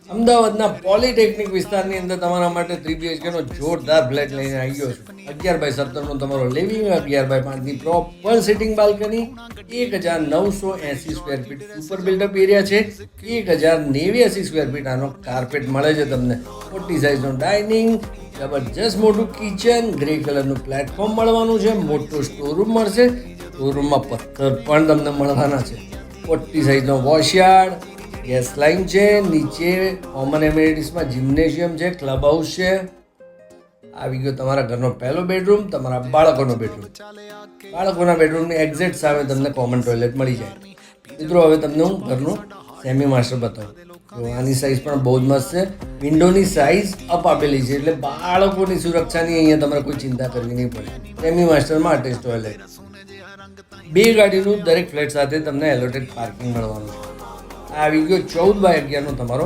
અમદાવાદના પોલિટેકનિક વિસ્તારની અંદર તમારા માટે 3 BHK નો જોરદાર ફ્લેટ લઈને આવી ગયો છું. 11/17 તમારો living, 11/5 proper sitting balcony, 1980 square feet super build up area છે, 1089 સ્ક્વેર ફીટ આનો કાર્પેટ મળે છે તમને, 40 સાઇઝનો ડાઇનિંગ, જબરજસ્ત મોટું કિચન, ગ્રે કલરનું પ્લેટફોર્મ મળવાનું છે, મોટો સ્ટોરરૂમ મળશે, સ્ટોરરૂમમાં પથ્થર પણ તમને મળવાના છે, 40 સાઇઝનો વોશયાર્ડ, ગેસ લાઇન છે, નીચે કોમન એમિનિટીઝમાં જિમ્નેશિયમ છે, ક્લબ હાઉસ છે. આવી ગયો તમારા ઘરનો પહેલો બેડરૂમ, તમારા બાળકોનો બેડરૂમ. બાળકોના બેડરૂમની એક્ઝેક્ટ સામે તમને કોમન ટોયલેટ મળી જાય. મિત્રો હવે તમને હું ઘરનું સેમી માસ્ટર બતાવું. તો આની સાઇઝ પણ બહુ જ મસ્ત છે. વિન્ડોની સાઇઝ અપ આપેલી છે એટલે બાળકોની સુરક્ષાની અહીંયા તમારે કોઈ ચિંતા કરવી નહીં પડે. સેમી માસ્ટરમાં અટેચ ટોયલેટ, 2 ગાડીનું દરેક ફ્લેટ સાથે તમને એલોટેડ પાર્કિંગ મળવાનું છે. આવી ગયો 14/11 નો તમારો